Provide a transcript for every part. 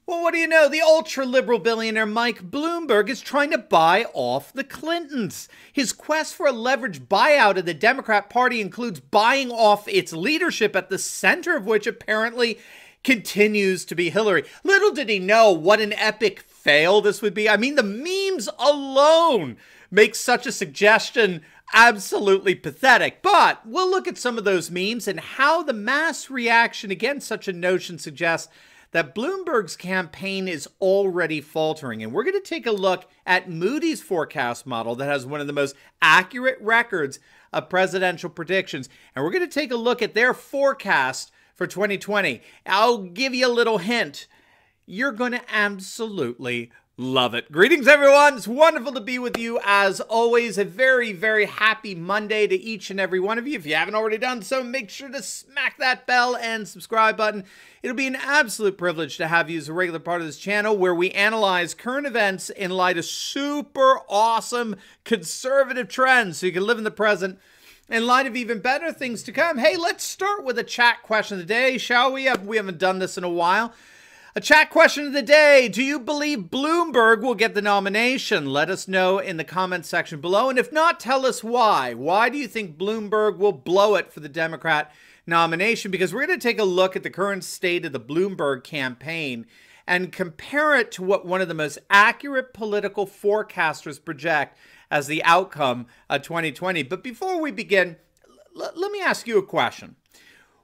Well, what do you know? The ultra-liberal billionaire Mike Bloomberg is trying to buy off the Clintons. His quest for a leveraged buyout of the Democrat Party includes buying off its leadership, at the center of which apparently continues to be Hillary. Little did he know what an epic fail this would be. I mean, the memes alone make such a suggestion absolutely pathetic. But we'll look at some of those memes and how the mass reaction against such a notion suggests that Bloomberg's campaign is already faltering. And we're going to take a look at Moody's forecast model that has one of the most accurate records of presidential predictions. And we're going to take a look at their forecast for 2020. I'll give you a little hint. You're going to absolutely love it. Greetings, everyone. It's wonderful to be with you. As always, a very, very happy Monday to each and every one of you. If you haven't already done so, make sure to smack that bell and subscribe button. It'll be an absolute privilege to have you as a regular part of this channel, where we analyze current events in light of super awesome conservative trends so you can live in the present in light of even better things to come. Hey, let's start with a chat question of the day, shall we? We haven't done this in a while. A chat question of the day. Do you believe Bloomberg will get the nomination? Let us know in the comments section below. And if not, tell us why. Why do you think Bloomberg will blow it for the Democrat nomination? Because we're going to take a look at the current state of the Bloomberg campaign and compare it to what one of the most accurate political forecasters project as the outcome of 2020. But before we begin, let me ask you a question.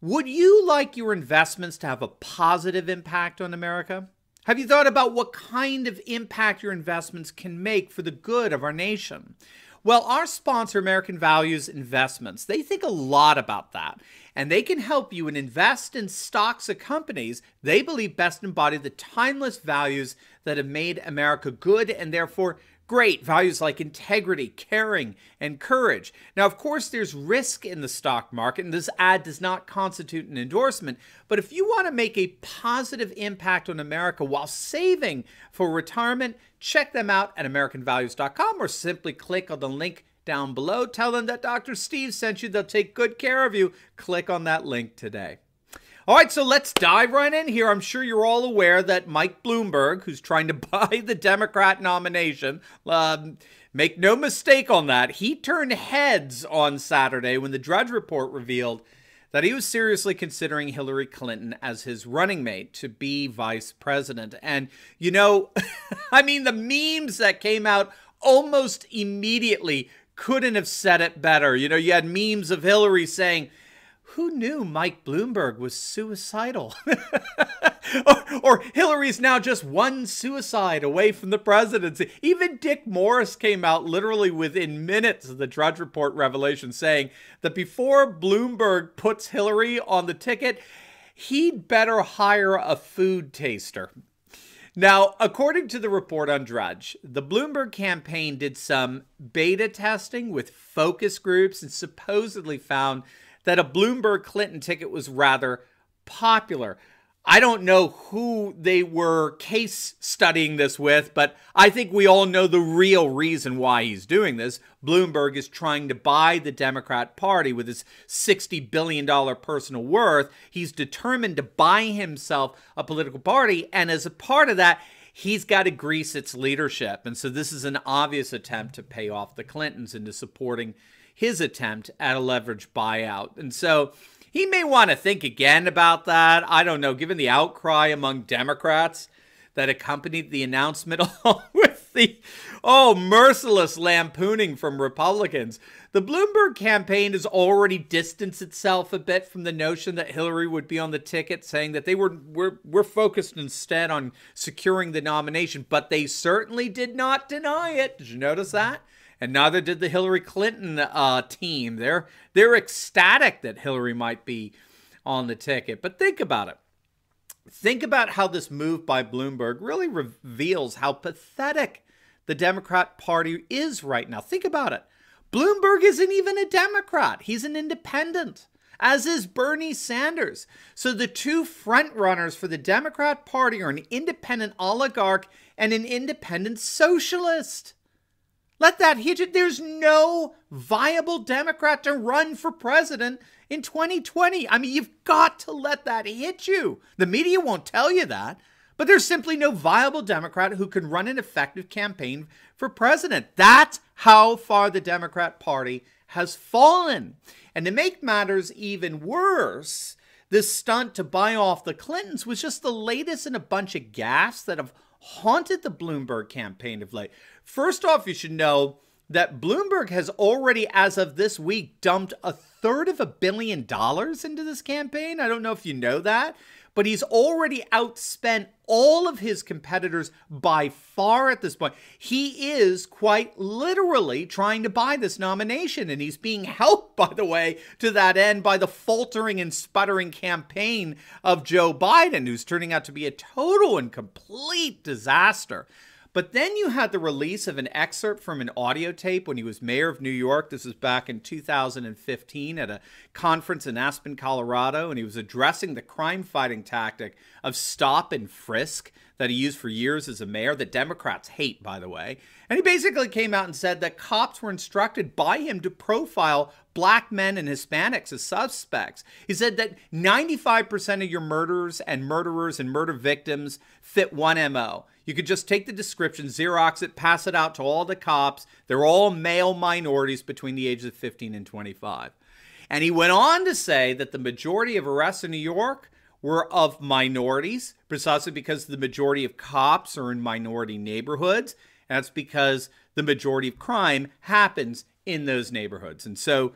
Would you like your investments to have a positive impact on America? Have you thought about what kind of impact your investments can make for the good of our nation? Well, our sponsor, American Values Investments, they think a lot about that. And they can help you invest in stocks of companies they believe best embody the timeless values that have made America good and therefore great. Values like integrity, caring, and courage. Now, of course, there's risk in the stock market, and this ad does not constitute an endorsement. But if you want to make a positive impact on America while saving for retirement, check them out at AmericanValues.com or simply click on the link down below. Tell them that Dr. Steve sent you. They'll take good care of you. Click on that link today. All right, so let's dive right in here. I'm sure you're all aware that Mike Bloomberg, who's trying to buy the Democrat nomination, make no mistake on that, he turned heads on Saturday when the Drudge Report revealed that he was seriously considering Hillary Clinton as his running mate to be vice president. And, you know, I mean, the memes that came out almost immediately couldn't have said it better. You know, you had memes of Hillary saying, "Who knew Mike Bloomberg was suicidal?" or Hillary's now just one suicide away from the presidency. Even Dick Morris came out literally within minutes of the Drudge Report revelation saying that before Bloomberg puts Hillary on the ticket, he'd better hire a food taster. Now, according to the report on Drudge, the Bloomberg campaign did some beta testing with focus groups and supposedly found that a Bloomberg Clinton ticket was rather popular. I don't know who they were case studying this with, but I think we all know the real reason why he's doing this. Bloomberg is trying to buy the Democrat Party with his $60 billion personal worth. He's determined to buy himself a political party, and as a part of that, he's got to grease its leadership. And so this is an obvious attempt to pay off the Clintons into supporting his attempt at a leveraged buyout. And so he may want to think again about that. I don't know, given the outcry among Democrats that accompanied the announcement, along with the, merciless lampooning from Republicans. The Bloomberg campaign has already distanced itself a bit from the notion that Hillary would be on the ticket, saying that they were focused instead on securing the nomination, but they certainly did not deny it. Did you notice that? And neither did the Hillary Clinton team. They're ecstatic that Hillary might be on the ticket. But think about it. Think about how this move by Bloomberg really reveals how pathetic the Democrat Party is right now. Think about it. Bloomberg isn't even a Democrat. He's an independent, as is Bernie Sanders. So the two front runners for the Democrat Party are an independent oligarch and an independent socialist. Let that hit you. There's no viable Democrat to run for president in 2020. I mean, you've got to let that hit you. The media won't tell you that, But there's simply no viable Democrat who can run an effective campaign for president. That's how far the Democrat Party has fallen. And to make matters even worse, this stunt to buy off the Clintons was just the latest in a bunch of gaffes that have haunted the Bloomberg campaign of late. First off, you should know that Bloomberg has already, as of this week, dumped $1/3 billion into this campaign. I don't know if you know that, but he's already outspent all of his competitors by far at this point. He is quite literally trying to buy this nomination, and he's being helped, by the way, to that end by the faltering and sputtering campaign of Joe Biden, who's turning out to be a total and complete disaster. But then you had the release of an excerpt from an audio tape when he was mayor of New York. This was back in 2015 at a conference in Aspen, Colorado, and he was addressing the crime-fighting tactic of stop and frisk that he used for years as a mayor, that Democrats hate, by the way. And he basically came out and said that cops were instructed by him to profile black men and Hispanics as suspects. He said that 95% of your murderers and murder victims fit one MO. You could just take the description, Xerox it, pass it out to all the cops. They're all male minorities between the ages of 15 and 25. And he went on to say that the majority of arrests in New York were of minorities, precisely because the majority of cops are in minority neighborhoods. And that's because the majority of crime happens in those neighborhoods. And so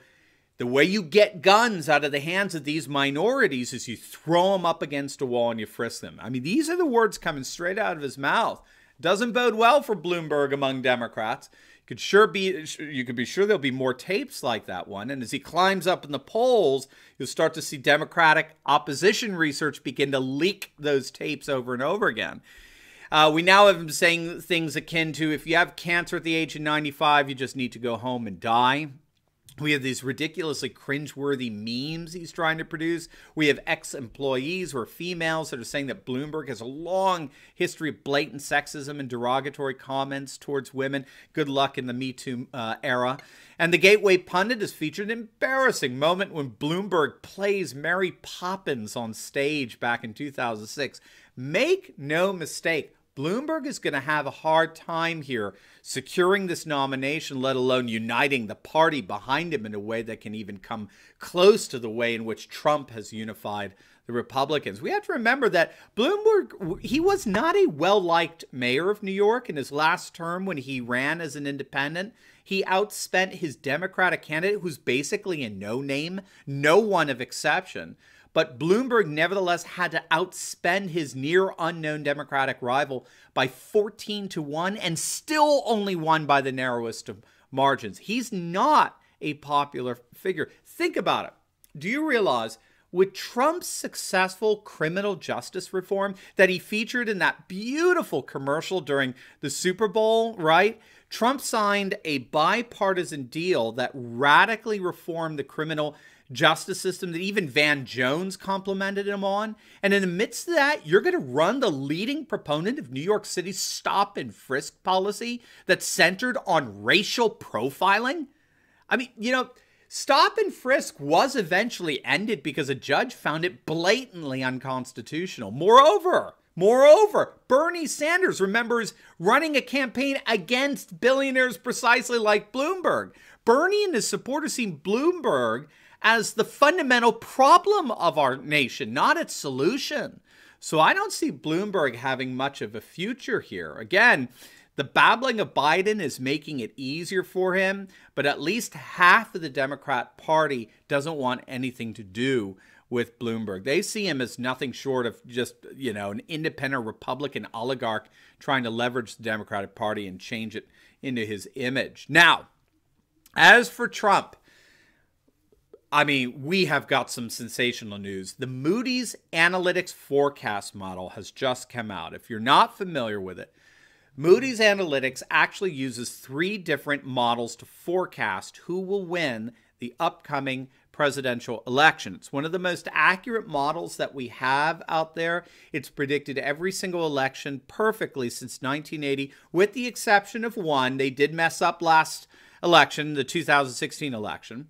the way you get guns out of the hands of these minorities is you throw them up against a wall and you frisk them. I mean, these are the words coming straight out of his mouth. Doesn't bode well for Bloomberg among Democrats. You could be sure there'll be more tapes like that one. And as he climbs up in the polls, you'll start to see Democratic opposition research begin to leak those tapes over and over again. We now have him saying things akin to, if you have cancer at the age of 95, you just need to go home and die. We have these ridiculously cringeworthy memes he's trying to produce. We have ex-employees who are females that are saying that Bloomberg has a long history of blatant sexism and derogatory comments towards women. Good luck in the Me Too era. And the Gateway Pundit has featured an embarrassing moment when Bloomberg plays Mary Poppins on stage back in 2006. Make no mistake, Bloomberg is going to have a hard time here securing this nomination, let alone uniting the party behind him in a way that can even come close to the way in which Trump has unified the Republicans. We have to remember that Bloomberg, he was not a well-liked mayor of New York in his last term when he ran as an independent. He outspent his Democratic candidate, who's basically a no-name, no one of exception. But Bloomberg nevertheless had to outspend his near unknown Democratic rival by 14-1 and still only won by the narrowest of margins. He's not a popular figure. Think about it. Do you realize with Trump's successful criminal justice reform that he featured in that beautiful commercial during the Super Bowl, right? Trump signed a bipartisan deal that radically reformed the criminal justice system that even Van Jones complimented him on. And in the midst of that, you're going to run the leading proponent of New York City's stop and frisk policy that's centered on racial profiling? I mean, you know, stop and frisk was eventually ended because a judge found it blatantly unconstitutional. Moreover, Bernie Sanders, remember, is running a campaign against billionaires precisely like Bloomberg. Bernie and his supporters see Bloomberg as the fundamental problem of our nation, not its solution. So I don't see Bloomberg having much of a future here. Again, the babbling of Biden is making it easier for him, but at least half of the Democrat Party doesn't want anything to do with Bloomberg. They see him as nothing short of just, you know, an independent Republican oligarch trying to leverage the Democratic Party and change it into his image. Now, as for Trump, I mean, we have got some sensational news. The Moody's Analytics Forecast model has just come out. If you're not familiar with it, Moody's Analytics actually uses 3 different models to forecast who will win the upcoming presidential election. It's one of the most accurate models that we have out there. It's predicted every single election perfectly since 1980, with the exception of one. They did mess up last election, the 2016 election.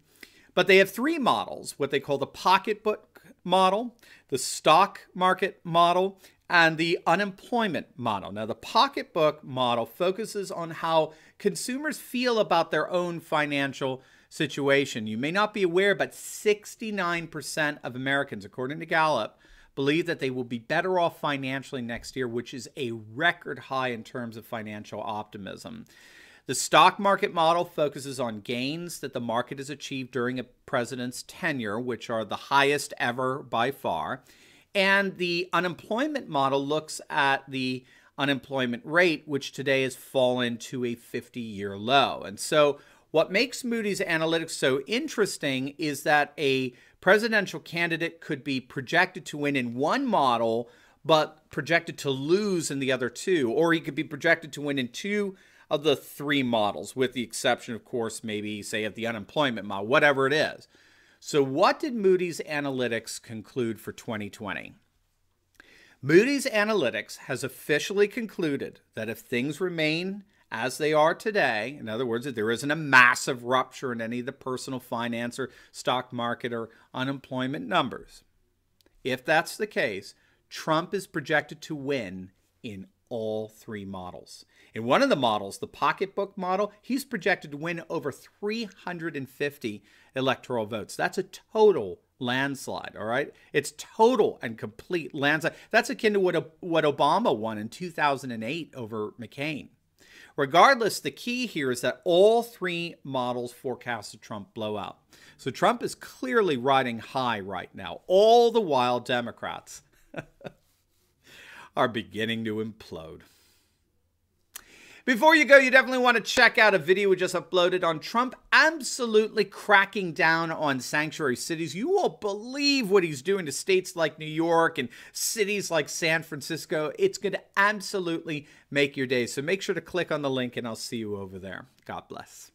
But they have 3 models, what they call the pocketbook model, the stock market model, and the unemployment model. Now, the pocketbook model focuses on how consumers feel about their own financial situation. You may not be aware, but 69% of Americans, according to Gallup, believe that they will be better off financially next year, which is a record high in terms of financial optimism. The stock market model focuses on gains that the market has achieved during a president's tenure, which are the highest ever by far. And the unemployment model looks at the unemployment rate, which today has fallen to a 50-year low. And so what makes Moody's analytics so interesting is that a presidential candidate could be projected to win in one model, but projected to lose in the other two. Or he could be projected to win in two of the three models, with the exception, of course, maybe, say, of the unemployment model, whatever it is. So what did Moody's Analytics conclude for 2020? Moody's Analytics has officially concluded that if things remain as they are today, in other words, if there isn't a massive rupture in any of the personal finance or stock market or unemployment numbers, if that's the case, Trump is projected to win in all three models. In one of the models, the pocketbook model, he's projected to win over 350 electoral votes. That's a total landslide, all right? It's total and complete landslide. That's akin to what Obama won in 2008 over McCain. Regardless, the key here is that all three models forecast a Trump blowout. So Trump is clearly riding high right now. All the while, Democrats are beginning to implode. Before you go, you definitely want to check out a video we just uploaded on Trump absolutely cracking down on sanctuary cities. You won't believe what he's doing to states like New York and cities like San Francisco. It's going to absolutely make your day. So make sure to click on the link and I'll see you over there. God bless.